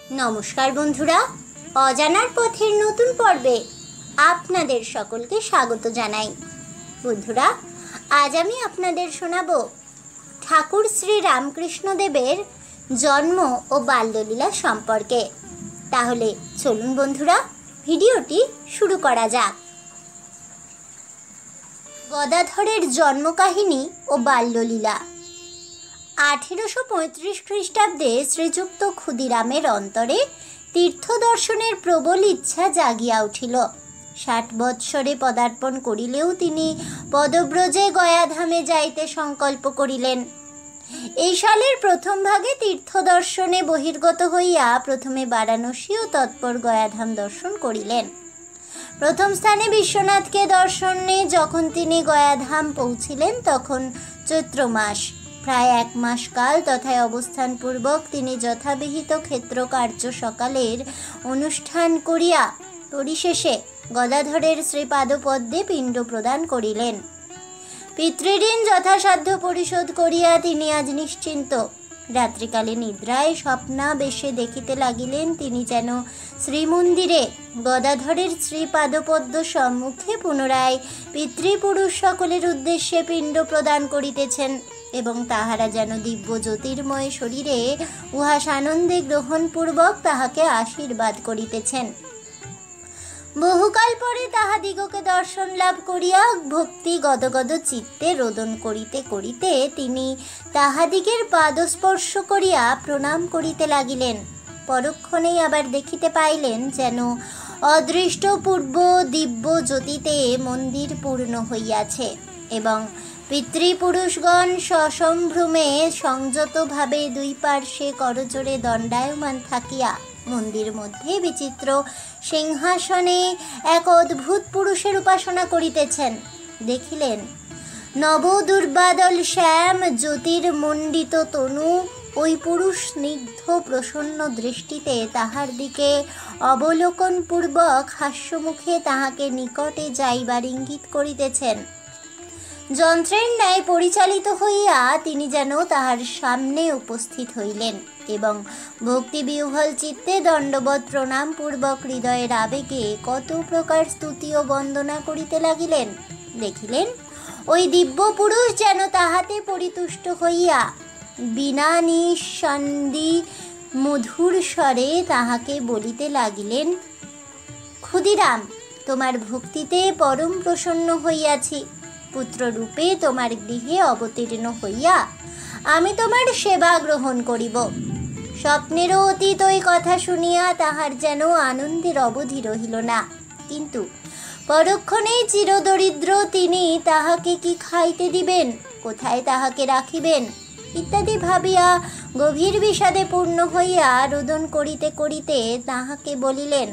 নমস্কার বন্ধুরা, অজানার পথের নতুন পর্বে আপনাদের সকলকে স্বাগত জানাই। বন্ধুরা, আজ আমি আপনাদের শোনাবো ঠাকুর শ্রী রামকৃষ্ণদেবের জন্ম ও বাল্যলীলা সম্পর্কে। তাহলে চলুন বন্ধুরা, ভিডিওটি শুরু করা যাক। গদাধরের জন্মকাহিনী ও বাল্যলীলা। 1835 খ্রিস্টাব্দে শ্রীযুক্ত ক্ষুদিরামের অন্তরে তীর্থ দর্শনের প্রবল ইচ্ছা জাগিয়া উঠিল। 60 বৎসরে পদার্পণ করিলেও তিনি পদব্রজে গয়াধামে যাইতে সংকল্প করিলেন। এই সালের প্রথম ভাগে তীর্থ দর্শনে বহির্গত হইয়া প্রথমে বারাণসী ও তৎপর গয়াধাম দর্শন করিলেন। প্রথম স্থানে বিশ্বনাথকে দর্শনে যখন তিনি গয়াধাম পৌঁছিলেন তখন চৈত্র মাস। প্রায় 1 মাস কাল তথায় অবস্থানপূর্বক তিনি যথাবিহিত ক্ষেত্রকার্য সকালের অনুষ্ঠান করিয়া পরিশেষে গদাধরের শ্রীপাদপদ্মে পিণ্ড প্রদান করিলেন। পিতৃঋণ যথাসাধ্য পরিশোধ করিয়া তিনি আজ নিশ্চিন্ত। রাত্রিকালে নিদ্রায় স্বপ্নাবেশে দেখিতে লাগিলেন তিনি যেন শ্রীমন্দিরে গদাধরের শ্রীপাদপদ্ম সম্মুখে পুনরায় পিতৃপুরুষ সকলের উদ্দেশ্যে পিণ্ড প্রদান করিতেছেন এবং তাহারা যেন দিব্য জ্যোতির্ময় শরীরে উহা সানন্দে গ্রহণপূর্বক তাহাকে আশীর্বাদ করিতেছেন। বহুকাল পরে তাহাদিগকে দর্শন লাভ করিয়া ভক্তি গদগদ চিত্তে রোদন করিতে করিতে তিনি তাহাদিগের পাদস্পর্শ করিয়া প্রণাম করিতে লাগিলেন। পরক্ষণেই আবার দেখিতে পাইলেন যেন অদৃষ্ট পূর্ব দিব্য জ্যোতিতে মন্দির পূর্ণ হইয়াছে এবং পিতৃপুরুষগণ সসম্ভ্রমে সংযতভাবে দুই পার্শ্বে করজোড়ে দণ্ডায়মান থাকিয়া মন্দির মধ্যে বিচিত্র সিংহাসনে এক অদ্ভুত পুরুষের উপাসনা করিতেছেন। দেখিলেন নবদুর্বাদল শ্যাম জ্যোতির্মণ্ডিত তনু ওই পুরুষ স্নিগ্ধ প্রসন্ন দৃষ্টিতে তাহার দিকে অবলোকনপূর্বক হাস্যমুখে তাহাকে নিকটে যাইবার ইঙ্গিত করিতেছেন। যন্ত্রের ন্যায় পরিচালিত হইয়া তিনি যেন তাহার সামনে উপস্থিত হইলেন এবং ভক্তিবিহ্বল চিত্তে দণ্ডবৎ প্রণাম পূর্বক হৃদয়ের আবেগে কত প্রকার স্তুতি ও বন্দনা করিতে লাগিলেন। দেখিলেন ওই দিব্য পুরুষ যেন তাহাতে পরিতুষ্ট হইয়া বিনা নিঃসন্দি মধুর স্বরে তাহাকে বলিতে লাগিলেন, ক্ষুদিরাম, তোমার ভক্তিতে পরম প্রসন্ন হইয়াছি। পুত্ররূপে তোমার গৃহে অবতীর্ণ হইয়া আমি তোমার সেবা গ্রহণ করিব। স্বপ্নেরও অতীত ওই কথা শুনিয়া তাহার যেন আনন্দের অবধি রহিল না। কিন্তু পরক্ষণেই চিরদরিদ্র তিনি তাহাকে কি খাইতে দিবেন, কোথায় তাহাকে রাখিবেন ইত্যাদি ভাবিয়া গভীর বিষাদে পূর্ণ হইয়া রোদন করিতে করিতে তাহাকে বলিলেন,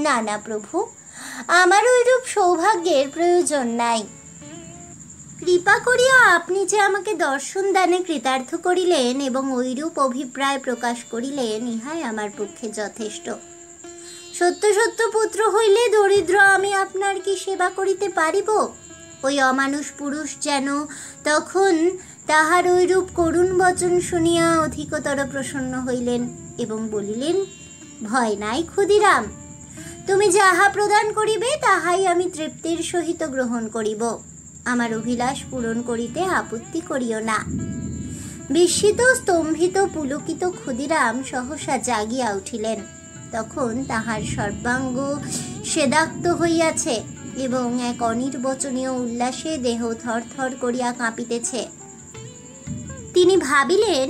না না প্রভু, আমার ওইরূপ সৌভাগ্যের প্রয়োজন নাই। কৃপা করিয়া আপনি যে আমাকে দর্শন দানে কৃতার্থ করিলেন এবং ওইরূপ অভিপ্রায় প্রকাশ করিলেন, ইহাই আমার পক্ষে যথেষ্ট। সত্য সত্য পুত্র হইলে দরিদ্র আমি আপনার কি সেবা করিতে পারিব? ওই অমানুষ পুরুষ যেন তখন তাহার ওইরূপ করুণ বচন শুনিয়া অধিকতর প্রসন্ন হইলেন এবং বলিলেন, ভয় নাই ক্ষুদিরাম, তুমি যাহা প্রদান করিবে তাহাই আমি তৃপ্তির সহিত গ্রহণ করিব। আমার অভিলাষ পূরণ করিতে আপত্তি করিও না। বিস্মিত স্তম্ভিত পুলকিত ক্ষুদিরাম সহসা জাগিয়া উঠিলেন। তখন তাহার সর্বাঙ্গ সেদাক্ত হইয়াছে এবং এক অনির্বচনীয় উল্লাসে দেহ থরথর করিয়া কাঁপিতেছে। তিনি ভাবিলেন,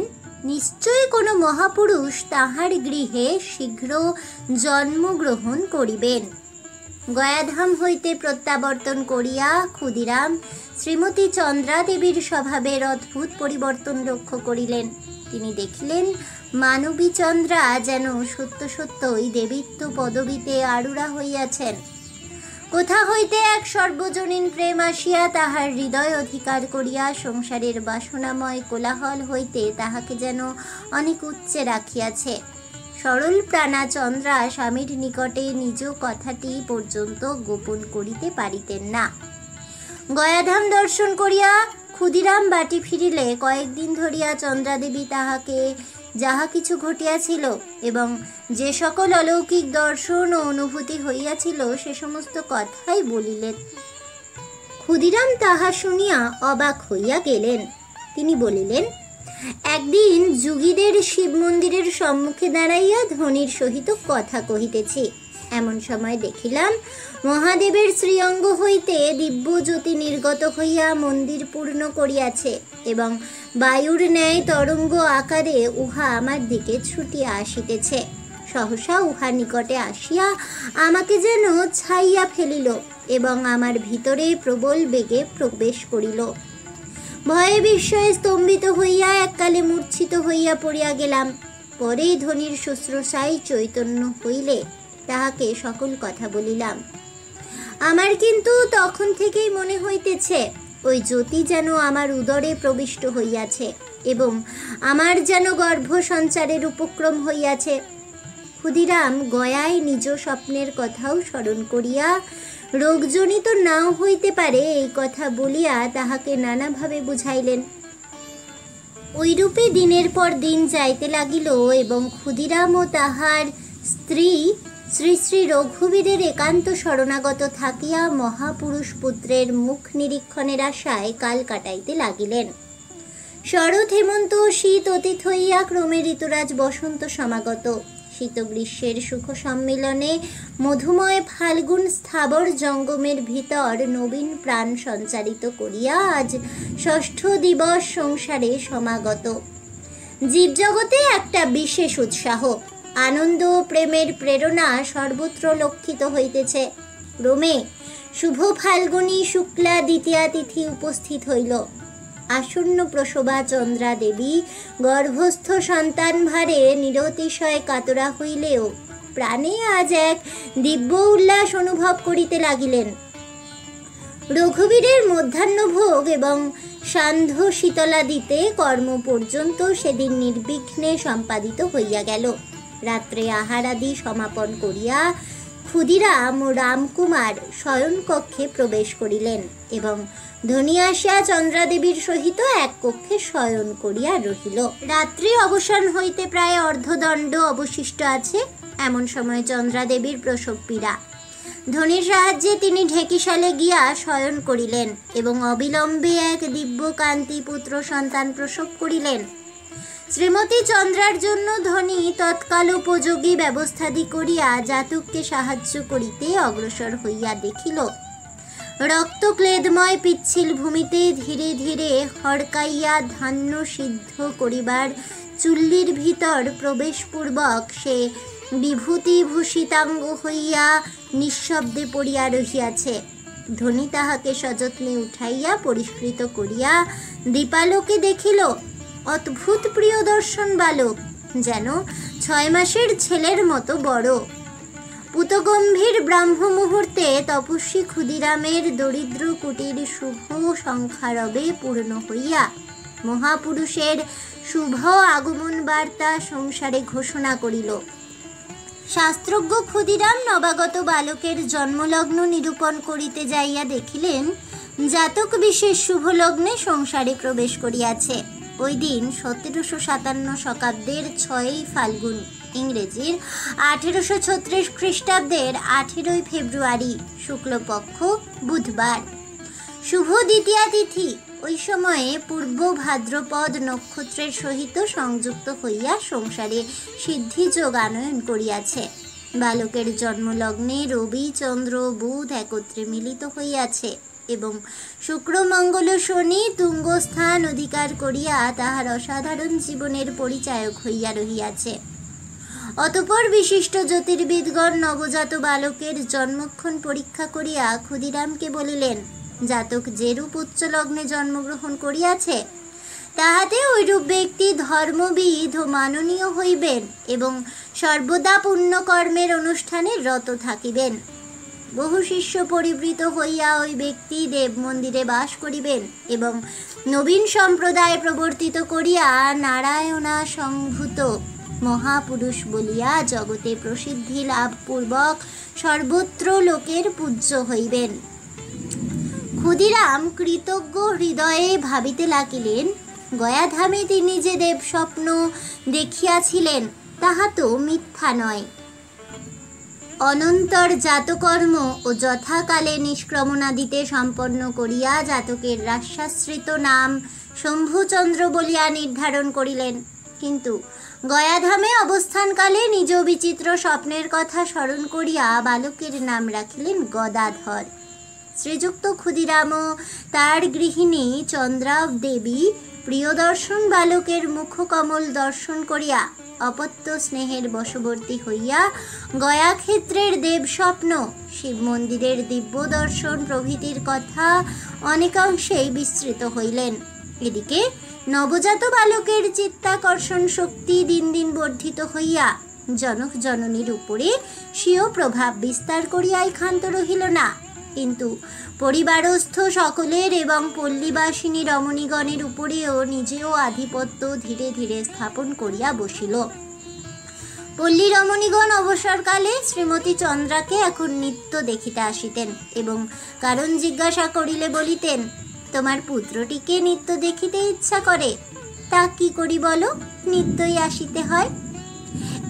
নিশ্চয় কোনো মহাপুরুষ তাহার গৃহে শীঘ্র জন্মগ্রহণ করিবেন। গয়াধাম হইতে প্রত্যাবর্তন করিয়া ক্ষুদিরাম শ্রীমতী চন্দ্রা দেবীর স্বভাবের অদ্ভুত পরিবর্তন লক্ষ্য করিলেন। তিনি দেখিলেন মানবী চন্দ্রা যেন সত্য সত্যই দেবীত্ব পদবীতে আরূঢ়া হইয়াছেন। কোথা হইতে এক সর্বজনীন প্রেম আসিয়া তাহার হৃদয় অধিকার করিয়া সংসারের বাসনাময় কোলাহল হইতে তাহাকে যেন অনেক উচ্চে রাখিয়াছে। সরল প্রাণা চন্দ্রা স্বামীর নিকটে নিজ কথাটি পর্যন্ত গোপন করিতে পারিতেন না। গয়াধাম দর্শন করিয়া ক্ষুদিরাম বাটি ফিরিলে কয়েকদিন ধরিয়া চন্দ্রাদেবী তাহাকে যাহা কিছু ঘটিয়াছিল এবং যে সকল অলৌকিক দর্শন ও অনুভূতি হইয়াছিল সে সমস্ত কথাই বলিলেন। ক্ষুদিরাম তাহা শুনিয়া অবাক হইয়া গেলেন। তিনি বলিলেন, একদিন যোগীদের শিব মন্দিরের সম্মুখে দাঁড়াইয়া ধনির সহিত কথা কহিতেছি। এমন সময় দেখিলাম মহাদেবের শ্রীঅঙ্গ হইতে দিব্য জ্যোতি নির্গত হইয়া মন্দির পূর্ণ করিয়াছে এবং বায়ুর ন্যায় তরঙ্গ আকারে উহা আমার দিকে ছুটিয়া আসিতেছে। সহসা উহার নিকটে আসিয়া আমাকে যেন ছাইয়া ফেলিল এবং আমার ভিতরে প্রবল বেগে প্রবেশ করিল। ভয়ে বিস্ময়ে স্তম্ভিত হইয়া এককালে মূর্ছিত হইয়া পড়িয়া গেলাম। পরেই ধনির শুশ্রূষায় চৈতন্য হইলে তাহাকে সকল কথা বলিলাম। আমার কিন্তু তখন থেকেই মনে হইতেছে ওই জ্যোতি যেন আমার উদরে প্রবিষ্ট হইয়াছে এবং আমার যেন গর্ভ সঞ্চারের উপক্রম হইয়াছে। ক্ষুদিরাম গয়ায় নিজ স্বপ্নের কথাও স্মরণ করিয়া রোগজনিত নাও হইতে পারে এই কথা বলিয়া তাহাকে নানাভাবে বুঝাইলেন। ওইরূপে দিনের পর দিন যাইতে লাগিল এবং ক্ষুদিরাম ও তাহার স্ত্রী শ্রী শ্রী রঘুবীরের একান্ত শরণাগত থাকিয়া মহাপুরুষ পুত্রের মুখ নিরীক্ষণের আশায় কাল কাটাইতে লাগিলেন। শরৎ হেমন্ত শীত অতীত হইয়া ক্রমে ঋতুরাজ বসন্ত সমাগত। শীত গ্রীষ্মের সুখ সম্মিলনে মধুময় ফাল্গুন স্থাবর জঙ্গমের ভিতর নবীন প্রাণ সঞ্চারিত করিয়া আজ ষষ্ঠ দিবস সংসারে সমাগত। জীবজগতে একটা বিশেষ উৎসাহ, আনন্দ ও প্রেমের প্রেরণা সর্বত্র লক্ষিত হইতেছে। ক্রমে শুভ ফাল্গুনী শুক্লা দ্বিতীয়া তিথি উপস্থিত হইল। আসন্ন প্রসবা চন্দ্রা দেবী গর্ভস্থ সন্তান ভারে নিরতিশয় কাতরা হইলেও প্রাণে আজ এক দিব্য উল্লাস অনুভব করিতে লাগিলেন। রঘুবীরের মধ্যাহ্নভোগ এবং সান্ধ্য শীতলাদিতে কর্ম পর্যন্ত সেদিন নির্বিঘ্নে সম্পাদিত হইয়া গেল। রাত্রে আহারাদি সমাপন করিয়া ক্ষুদিরাম ও রামকুমার শয়নকক্ষে প্রবেশ করিলেন এবং ধনী আসিয়া চন্দ্রাদেবীর সহিত এক কক্ষে শয়ন করিয়া রহিল। রাত্রি অবসান হইতে প্রায় অর্ধদণ্ড অবশিষ্ট আছে। এমন সময় চন্দ্রাদেবীর প্রসব পীড়া। ধনীর সাহায্যে তিনি ঢেকিশালে গিয়া শয়ন করিলেন এবং অবিলম্বে এক দিব্য কান্তি পুত্র সন্তান প্রসব করিলেন। শ্রীমতী চন্দ্রার জন্য ধনী তৎকাল উপযোগী ব্যবস্থাদি করিয়া জাতককে সাহায্য করিতে অগ্রসর হইয়া দেখিল রক্তক্লেদময় পিচ্ছিল ভূমিতে ধীরে ধীরে হড়কাইয়া ধান্য সিদ্ধ করিবার চুল্লির ভিতর প্রবেশপূর্বক সে বিভূতিভূষিতাঙ্গ হইয়া নিঃশব্দে পড়িয়া রহিয়াছে। ধনী তাহাকে সযত্নে উঠাইয়া পরিষ্কৃত করিয়া দীপালোকে দেখিল অদ্ভুত প্রিয় দর্শন বালক, যেন 6 মাসের ছেলের মতো বড়। পুতগম্ভীর ব্রাহ্ম মুহূর্তে তপস্বী ক্ষুদিরামের দরিদ্র কুটির শুভ সংখ্যারবে পূর্ণ হইয়া মহাপুরুষের শুভ আগমন বার্তা সংসারে ঘোষণা করিল। শাস্ত্রজ্ঞ ক্ষুদিরাম নবাগত বালকের জন্মলগ্ন নিরূপণ করিতে যাইয়া দেখিলেন জাতক বিশেষ শুভ লগ্নে সংসারে প্রবেশ করিয়াছে। ওই দিন 1757 শকাব্দের 6ই ফাল্গুন, ইংরেজির 1836 খ্রিস্টাব্দের 18ই ফেব্রুয়ারি, শুক্লপক্ষ বুধবার, শুভ দ্বিতীয়া তিথি। ওই সময়ে পূর্ব ভাদ্রপদ নক্ষত্রের সহিত সংযুক্ত হইয়া সংসারে সিদ্ধিযোগ আনয়ন করিয়াছে। বালকের জন্মলগ্নে রবি চন্দ্র বুধ একত্রে মিলিত হইয়াছে এবং শুক্র মঙ্গল শনি তুঙ্গস্থান অধিকার করিয়া তাহার অসাধারণ জীবনের পরিচায়ক হইয়া রহিয়াছে। অতঃপর বিশিষ্ট জ্যোতির্বিদগণ নবজাত বালকের জন্মক্ষণ পরীক্ষা করিয়া ক্ষুদিরামকে বলিলেন, জাতক যেরূপ উচ্চ লগ্নে জন্মগ্রহণ করিয়াছে তাহাতে ঐরূপ ব্যক্তি ধর্মবিদ ও মাননীয় হইবেন এবং সর্বদা পুণ্যকর্মের অনুষ্ঠানে রত থাকিবেন। বহু শিষ্য পরিবৃত হইয়া ওই ব্যক্তি দেব মন্দিরে বাস করিবেন এবং নবীন সম্প্রদায় প্রবর্তিত করিয়া নারায়ণা সংভূত মহাপুরুষ বলিয়া জগতে প্রসিদ্ধি লাভ পূর্বক সর্বত্র লোকের পূজ্য হইবেন। ক্ষুদিরাম কৃতজ্ঞ হৃদয়ে ভাবিতে লাগিলেন, গয়াধামে তিনি যে দেব স্বপ্ন দেখিয়াছিলেন তাহা তো মিথ্যা নয়। অনন্তর জাতকর্ম ও যথাকালে নিষ্ক্রমণাদিতে সম্পন্ন করিয়া জাতকের রাশ্যাশ্রিত নাম শম্ভুচন্দ্র বলিয়া নির্ধারণ করিলেন। কিন্তু গয়াধামে অবস্থানকালে নিজ বিচিত্র স্বপ্নের কথা স্মরণ করিয়া বালকের নাম রাখিলেন গদাধর। শ্রীযুক্ত ক্ষুদিরাম ও তার গৃহিণী চন্দ্রা দেবী প্রিয়দর্শন বালকের মুখকমল দর্শন করিয়া অপত্য স্নেহের বশবর্তী হইয়া গয়াক্ষেত্রের দেব স্বপ্ন, শিব মন্দিরের দিব্য দর্শন প্রভৃতির কথা অনেকাংশেই বিস্তৃত হইলেন। এদিকে নবজাত বালকের চিত্তাকর্ষণ শক্তি দিন দিন বর্ধিত হইয়া জনক জননীর উপরে স্বীয় প্রভাব বিস্তার করিয়াই ক্ষান্ত রহিল না, কিন্তু পরিবারস্থ সকলের এবং পল্লীবাসিনী রমণীগণের উপরেও নিজেও আধিপত্য ধীরে ধীরে স্থাপন করিয়া বসিল। পল্লী রমণীগণ অবসরকালে শ্রীমতী চন্দ্রাকে এখন নিত্য দেখিতে আসিতেন এবং কারণ জিজ্ঞাসা করিলে বলিতেন, তোমার পুত্রটিকে নিত্য দেখিতে ইচ্ছা করে, তা কি করি বলো, নিত্যই আসিতে হয়।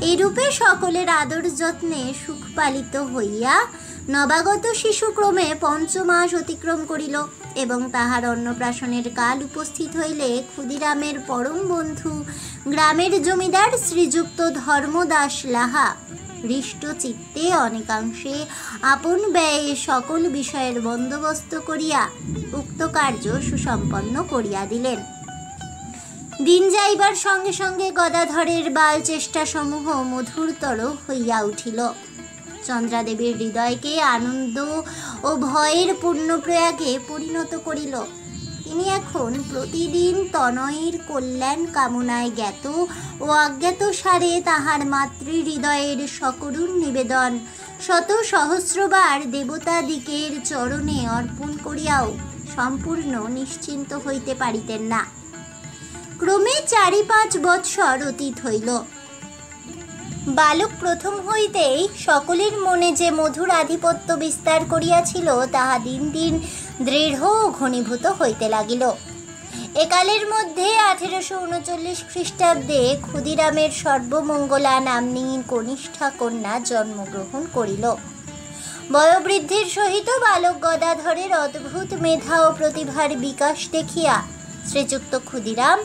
এইরূপে সকলের আদর যত্নে সুখ পালিত হইয়া নবাগত শিশু ক্রমে ৫ মাস অতিক্রম করিল এবং তাহার অন্নপ্রাশনের কাল উপস্থিত হইলে ক্ষুদিরামের পরম বন্ধু গ্রামের জমিদার শ্রীযুক্ত ধর্মদাস লাহা হৃষ্ট চিত্তে অনেকাংশে আপন ব্যয়ে সকল বিষয়ের বন্দোবস্ত করিয়া উক্ত কার্য সুসম্পন্ন করিয়া দিলেন। দিন যাইবার সঙ্গে সঙ্গে গদাধরের বাল চেষ্টা সমূহ মধুরতর হইয়া উঠিল। চন্দ্রাদেবীর হৃদয়কে আনন্দ ও ভয়ের পূর্ণপ্রয়াগে পরিণত করিল। তিনি এখন প্রতিদিন তনয়ের কল্যাণ কামনায় জ্ঞাত ও অজ্ঞাত সারে তাহার মাতৃহৃদয়ের সকরুণ নিবেদন শত সহস্রবার দেবতাদিকের চরণে অর্পণ করিয়াও সম্পূর্ণ নিশ্চিন্ত হইতে পারিতেন না। ক্রমে ৪-৫ বৎসর অতীত হইল। বালক প্রথম হইতেই সকলের মনে যে মধুর আধিপত্য বিস্তার করিয়াছিল তাহা দিন দিন দৃঢ় ও ঘনীভূত হইতে লাগিল। একালের মধ্যে ১৮৩৯ খ্রিস্টাব্দে ক্ষুদিরামের সর্বমঙ্গলা নাম্নী কনিষ্ঠা কন্যা জন্মগ্রহণ করিল। বয়োবৃদ্ধির সহিত বালক গদাধরের অদ্ভুত মেধা ও প্রতিভার বিকাশ দেখিয়া শ্রীযুক্ত ক্ষুদিরাম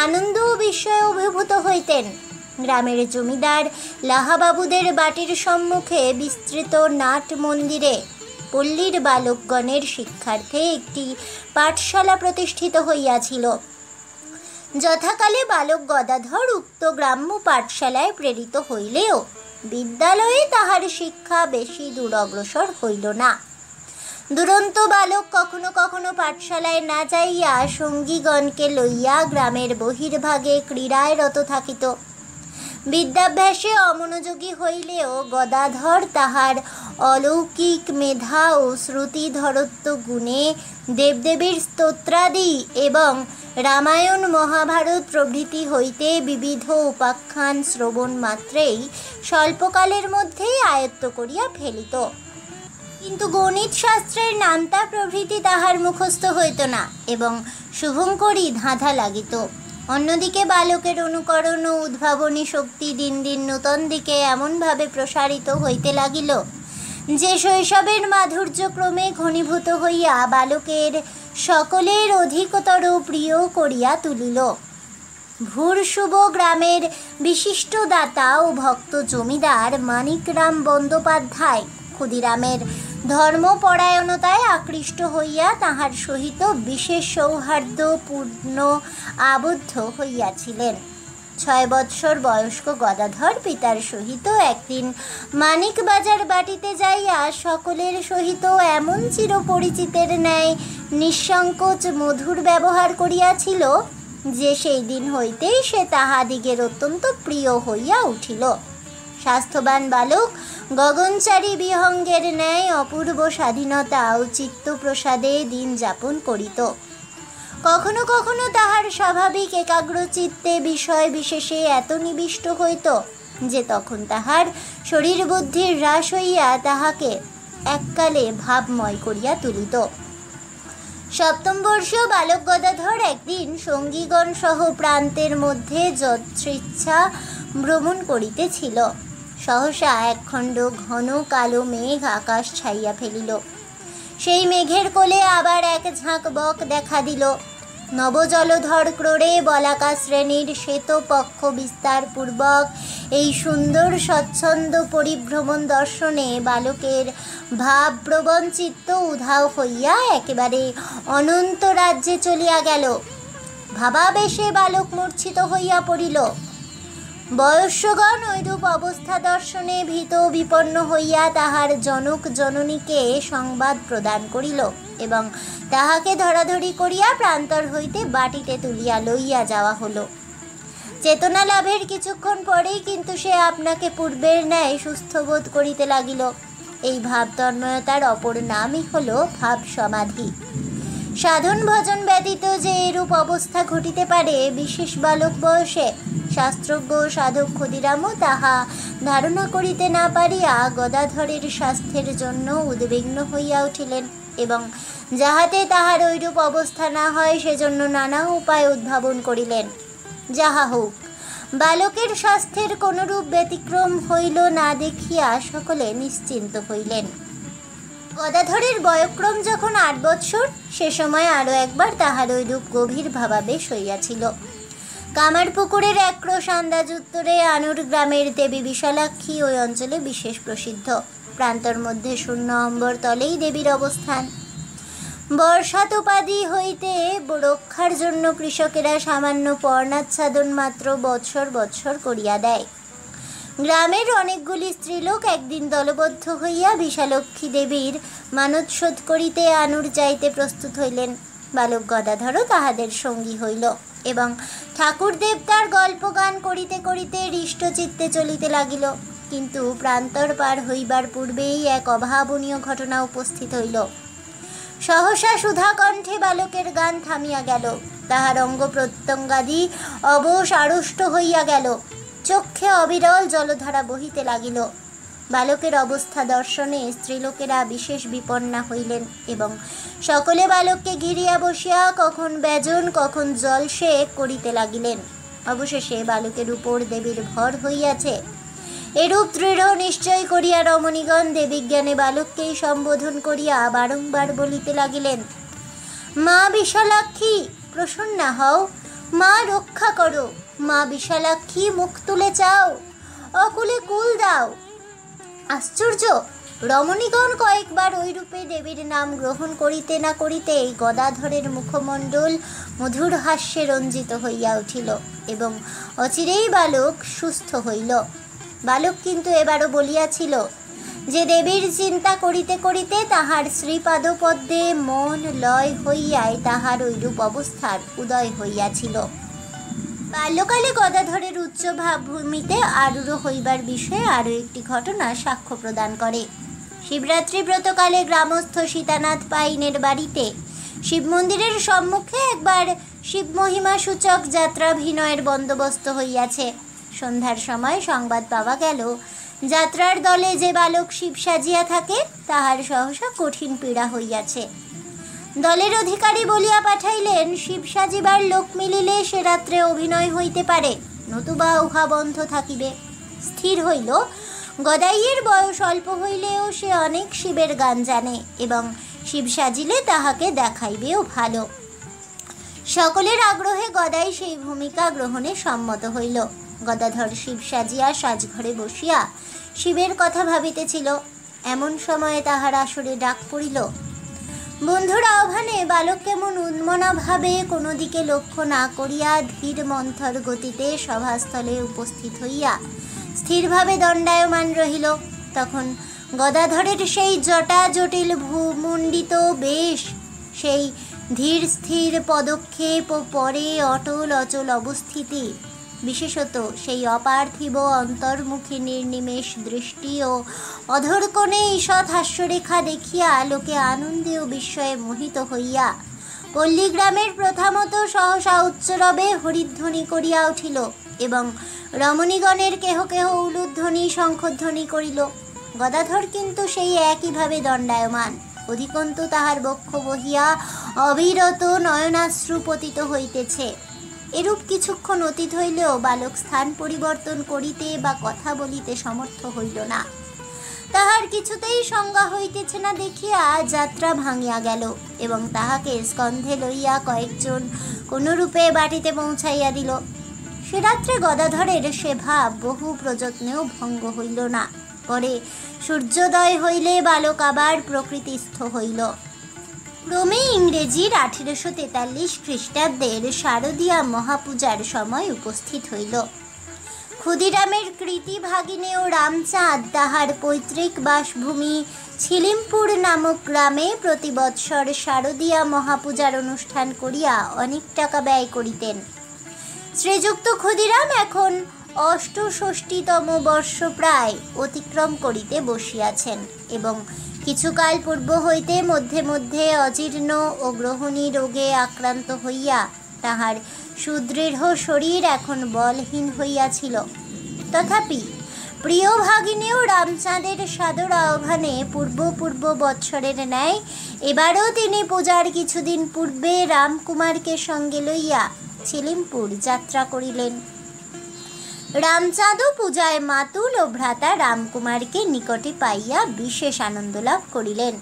আনন্দ ও বিস্ময়ে অভিভূত হইতেন। গ্রামের জমিদার লাহাবাবুদের বাটির সম্মুখে বিস্তৃত নাট মন্দিরে পল্লীর বালকগণের শিক্ষার্থে একটি পাঠশালা প্রতিষ্ঠিত হইয়াছিল। যথাকালে বালক গদাধর উক্ত গ্রাম্য পাঠশালায় প্রেরিত হইলেও বিদ্যালয়ে তাহার শিক্ষা বেশি দূর অগ্রসর হইল না। দুরন্ত বালক কখনো কখনো পাঠশালায় না যাইয়া সঙ্গীগণকে লইয়া গ্রামের বহির্ভাগে ক্রীড়ায় রত থাকিত। বিদ্যাভ্যাসে অমনোযোগী হইলেও গদাধর তাহার অলৌকিক মেধা ও শ্রুতিধরত্ব গুণে দেবদেবীর স্তোত্রাদি এবং রামায়ণ মহাভারত প্রভৃতি হইতে বিবিধ উপাখ্যান শ্রবণ মাত্রেই স্বল্পকালের মধ্যেই আয়ত্ত করিয়া ফেলিত। কিন্তু গণিত শাস্ত্রের নামতা প্রভৃতি তাহার মুখস্থ হইত না এবং শুভঙ্করী ধাঁধা লাগিত। অন্যদিকে বালকের অনুকরণ ও উদ্ভাবনী শক্তি দিন দিন নূতন দিকে এমনভাবে প্রসারিত হইতে লাগিল যে শৈশবের মাধুর্য ক্রমে ঘনীভূত হইয়া বালকের সকলের অধিকতর প্রিয় করিয়া তুলিল। ভূরশুভ গ্রামের বিশিষ্ট দাতা ও ভক্ত জমিদার মানিকরাম বন্দ্যোপাধ্যায় ক্ষুদিরামের ধর্মপরায়ণতায় আকৃষ্ট হইয়া তাহার সহিত বিশেষ সৌহার্দ্যপূর্ণ আবদ্ধ হইয়াছিলেন। ৬ বৎসর বয়স্ক গদাধর পিতার সহিত একদিন মানিকবাজার বাটিতে যাইয়া সকলের সহিত এমন চিরপরিচিতের ন্যায় নিঃসংকোচ মধুর ব্যবহার করিয়াছিল যে সেই দিন হইতেই সে তাহাদিগের অত্যন্ত প্রিয় হইয়া উঠিল। স্বাস্থ্যবান বালক গগনচারী বিহঙ্গের ন্যায় অপূর্ব স্বাধীনতা ও চিত্তপ্রসাদে দিন যাপন করিত। কখনো কখনো তাহার স্বাভাবিক একাগ্রচিত্তে বিষয় বিশেষে এত নিবিষ্ট হইত যে তখন তাহার শরীর বুদ্ধির হ্রাস হইয়া তাহাকে এককালে ভাবময় করিয়া তুলিত। সপ্তম বর্ষীয় বালক গদাধর একদিন সঙ্গীগণ সহ প্রান্তের মধ্যে যত্রেচ্ছা ভ্রমণ করিতেছিল। সহসা একখণ্ড ঘন কালো মেঘ আকাশ ছাইয়া ফেলিল। সেই মেঘের কোলে আবার এক ঝাঁক বক দেখা দিল। নবজলধর ক্রোড়ে বলাকা শ্রেণীর শ্বেত পক্ষ বিস্তার পূর্বক এই সুন্দর স্বচ্ছন্দ পরিভ্রমণ দর্শনে বালকের ভাবপ্রবণ চিত্ত উধাও হইয়া একেবারে অনন্ত রাজ্যে চলিয়া গেল। ভাবাবেশে বালক মূর্ছিত হইয়া পড়িল। বয়স্যগণ ঐরূপ অবস্থা দর্শনে ভীত বিপন্ন হইয়া তাহার জনক জননীকে সংবাদ প্রদান করিল এবং তাহাকে ধরাধরি করিয়া প্রান্তর হইতে বাটিতে তুলিয়া লইয়া যাওয়া হলো। চেতনা লাভের কিছুক্ষণ পরেই কিন্তু সে আপনাকে পূর্বের ন্যায় সুস্থ বোধ করিতে লাগিল। এই ভাবতন্ময়তার অপর নামই হল ভাব সমাধি। সাধন ভজন ব্যতীত যে এরূপ অবস্থা ঘটিতে পারে বিশেষ বালক বয়সে শাস্ত্রজ্ঞ সাধক ক্ষুদিরামও তাহা ধারণা করিতে না পারিয়া গদাধরের স্বাস্থ্যের জন্য উদ্বিগ্ন হইয়া উঠিলেন এবং যাহাতে তাহার ঐরূপ অবস্থা না হয় সেজন্য নানা উপায় উদ্ভাবন করিলেন। যাহা হোক, বালকের স্বাস্থ্যের কোনরূপ ব্যতিক্রম হইল না দেখিয়া সকলে নিশ্চিন্ত হইলেন। গদাধরের বয়ক্রম যখন 8 বৎসর, সে সময় আরও একবার তাহার ঐরূপ গভীর ভাবাবেশ হইয়াছিল। কামারপুকুরের এক ক্রোশ আন্দাজ উত্তরে আনুর গ্রামের দেবী বিশালাক্ষী ওই অঞ্চলে বিশেষ প্রসিদ্ধ। প্রান্তর মধ্যে শূন্য অম্বর তলেই দেবীর অবস্থান। বর্ষাতোপাদি হইতে রক্ষার জন্য কৃষকেরা সামান্য পর্ণাচ্ছাদন মাত্র বৎসর বৎসর করিয়া দেয়। গ্রামের অনেকগুলি স্ত্রীলোক একদিন দলবদ্ধ হইয়া বিশালক্ষী দেবীর মানৎশোধ করিতে আনুর যাইতে প্রস্তুত হইলেন। বালক গদাধরও তাহাদের সঙ্গী হইল এবং ঠাকুর দেবতার গল্প গান করিতে করিতে হৃষ্টচিত্তে চলিতে লাগিল। কিন্তু প্রান্তর পার হইবার পূর্বেই এক অভাবনীয় ঘটনা উপস্থিত হইল। সহসা সুধাকণ্ঠে বালকের গান থামিয়া গেল। তাহার অঙ্গ প্রত্যঙ্গাদি অবশ আড়ষ্ট হইয়া গেল। চক্ষে অবিরল জলধারা বহিতে লাগিল। বালকের অবস্থা দর্শনে স্ত্রীলোকেরা বিশেষ বিপন্না হইলেন এবং সকলে বালককে ঘিরিয়া বসিয়া কখন ব্যজন কখন জলসেক করিতে লাগিলেন। অবশেষে বালকের উপর দেবীর ভর হইয়াছে এরূপ দৃঢ় নিশ্চয় করিয়া রমণীগণ দেবীজ্ঞানে বালককেই সম্বোধন করিয়া বারংবার বলিতে লাগিলেন, মা বিশালাক্ষী প্রসন্না হও, মা রক্ষা করো, মা বিশালাক্ষী মুখ তুলে চাও, অকুলে কুল দাও। আশ্চর্য! রমণীগণ কয়েকবার ওই রূপে দেবীর নাম গ্রহণ করিতে না করিতেই গদাধরের মুখমণ্ডল মধুর হাস্যে রঞ্জিত হইয়া উঠিল এবং অচিরেই বালক সুস্থ হইল। বালক কিন্তু এবারও বলিয়াছিল যে দেবীর চিন্তা করিতে করিতে তাহার শ্রীপাদপদ্মে মন লয় হইয়াই তাহার ঐরূপ অবস্থার উদয় হইয়াছিল। বাল্যকালে গদাধরের উচ্চ ভাবভূমিতে আরূঢ় হইবার বিষয়ে আরও একটি ঘটনা সাক্ষ্য প্রদান করে। শিবরাত্রি ব্রতকালে গ্রামস্থ সীতানাথ পাইনের বাড়িতে শিব মন্দিরের সম্মুখে একবার শিব মহিমা সূচক যাত্রাভিনয়ের বন্দোবস্ত হইয়াছে। সন্ধ্যার সময় সংবাদ পাওয়া গেল যাত্রার দলে যে বালক শিব সাজিয়া থাকে তাহার সহসা কঠিন পীড়া হইয়াছে। দলের অধিকারী বলিয়া পাঠাইলেন, শিব সাজিবার লোক মিলিলে সে রাত্রে অভিনয় হইতে পারে, নতুবা উহা বন্ধ থাকিবে। স্থির হইল গদাইয়ের বয়স অল্প হইলেও সে অনেক শিবের গান জানে এবং শিব সাজিলে তাহাকে দেখাইবেও ভালো। সকলের আগ্রহে গদাই সেই ভূমিকা গ্রহণে সম্মত হইল। গদাধর শিব সাজিয়া সাজঘরে বসিয়া শিবের কথা ভাবিতেছিল। এমন সময়ে তাহার আসরে ডাক পড়িল। বন্ধুর আহ্বানে বালক কেমন উন্মনাভাবে কোনো দিকে লক্ষ্য না করিয়া ধীর মন্থর গতিতে সভাস্থলে উপস্থিত হইয়া স্থিরভাবে দণ্ডায়মান রহিল। তখন গদাধরের সেই জটা জটিল ভূমণ্ডিত বেশ, সেই ধীর স্থির পদক্ষেপ ও পরে অটল অচল অবস্থিতি, বিশেষত সেই অপার্থিব অন্তর্মুখী নির্নিমেষ দৃষ্টি ও অধরকোণে ঈষৎ হাস্যরেখা দেখিয়া লোকে আনন্দে ও বিস্ময়ে মোহিত হইয়া পল্লীগ্রামের প্রথামত সহসা উচ্চরবে হরিধ্বনি করিয়া উঠিল এবং রমণীগণের কেহ কেহ উলুধ্বনি শঙ্খধ্বনি করিল। গদাধর কিন্তু সেই একইভাবে দণ্ডায়মান। অধিকন্তু তাহার বক্ষ বহিয়া অবিরত নয়নাশ্রু পতিত হইতেছে। এরূপ কিছুক্ষণ অতীত হইলেও বালক স্থান পরিবর্তন করিতে বা কথা বলিতে সমর্থ হইল না। তাহার কিছুতেই সংজ্ঞা হইতেছে না দেখিয়া যাত্রা ভাঙিয়া গেল এবং তাহাকে স্কন্ধে লইয়া কয়েকজন কোনরূপে বাটিতে পৌঁছাইয়া দিল। সে রাত্রে গদাধরের সে ভাব বহু প্রযত্নেও ভঙ্গ হইল না। পরে সূর্যোদয় হইলে বালক আবার প্রকৃতিস্থ হইল। ক্রমে ইংরেজির 1843 খ্রিস্টাব্দের শারদীয়া মহাপূজার সময় উপস্থিত হইল। ক্ষুদিরামের কৃতি ভাগিনেয় রামচাঁদ তাহার পৈতৃক বাসভূমি ছিলিমপুর নামক গ্রামে প্রতি বৎসর শারদীয়া মহাপূজার অনুষ্ঠান করিয়া অনেক টাকা ব্যয় করিতেন। শ্রীযুক্ত ক্ষুদিরাম এখন 68তম বর্ষ প্রায় অতিক্রম করিতে বসিয়াছেন এবং কিছুকাল পূর্ব হইতে মধ্যে মধ্যে অজীর্ণ ও গ্রহণী রোগে আক্রান্ত হইয়া তাহার সুদৃঢ় শরীর এখন বলহীন হইয়াছিল। তথাপি প্রিয় ভাগিনেও রামচাঁদের সাদর আহ্বানে পূর্ব বৎসরের ন্যায় এবারও তিনি পূজার কিছুদিন পূর্বে রামকুমারকে সঙ্গে লইয়া ছিলিমপুর যাত্রা করিলেন। রামচাঁদও পূজায় মাতুল ও ভ্রাতা রামকুমারকে নিকটে পাইয়া বিশেষ আনন্দ লাভ করিলেন।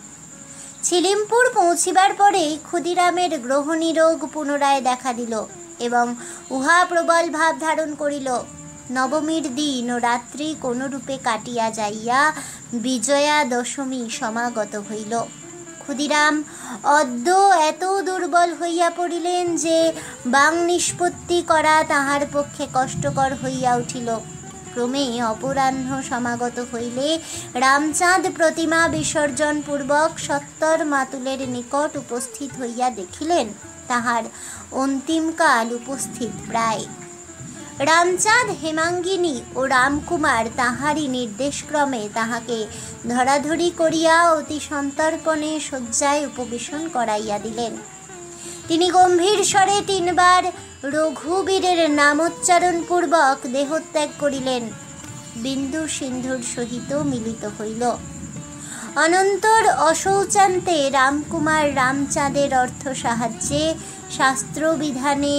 ছিলিমপুর পৌঁছিবার পরেই ক্ষুদিরামের গ্রহণী রোগ পুনরায় দেখা দিল এবং উহা প্রবল ভাব ধারণ করিল। নবমীর দিন ও রাত্রি কোনরূপে কাটিয়া যাইয়া বিজয়া দশমী সমাগত হইল। ক্ষুদিরাম অদ্য এত দুর্বল হইয়া পড়িলেন যে বাং নিষ্পত্তি করা তাহার পক্ষে কষ্টকর হইয়া উঠিল। ক্রমে অপরাহ্ন সমাগত হইলে রামচাঁদ প্রতিমা বিসর্জন পূর্বক সত্তর মাতুলের নিকট উপস্থিত হইয়া দেখিলেন তাহার অন্তিমকাল উপস্থিত প্রায়। রামচাঁদ, হেমাঙ্গিনী ও রামকুমার তাহারই নির্দেশক্রমে তাহাকে ধরাধরি করিয়া অতি সন্তর্পণে শয্যায় উপবেশন করাইয়া দিলেন। তিনি গম্ভীর স্বরে 3 বার রঘুবীরের নামোচ্চারণ পূর্বক দেহত্যাগ করিলেন। বিন্দু সিন্ধুর সহিত মিলিত হইল। অনন্তর অশৌচান্তে রামকুমার রামচাঁদের অর্থ সাহায্যে শাস্ত্রবিধানে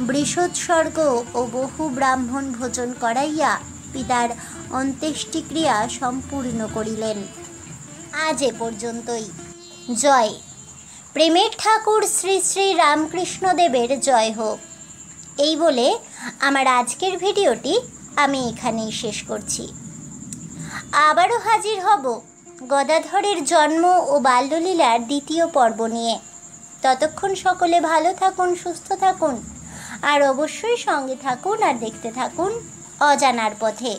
বৃষোৎসর্গ ও বহু ব্রাহ্মণ ভোজন করাইয়া পিতার অন্ত্যেষ্টিক্রিয়া সম্পূর্ণ করিলেন। আজ এ পর্যন্তই। জয় প্রেমের ঠাকুর শ্রী শ্রী রামকৃষ্ণদেবের জয় হোক। এই বলে আমার আজকের ভিডিওটি আমি এখানেই শেষ করছি। আবারও হাজির হব গদাধরের জন্ম ও বাল্যলীলার 2য় পর্ব নিয়ে। ততক্ষণ সকলে ভালো থাকুন, সুস্থ থাকুন আর অবশ্যই সঙ্গে থাকুন আর দেখতে থাকুন অজানার পথে।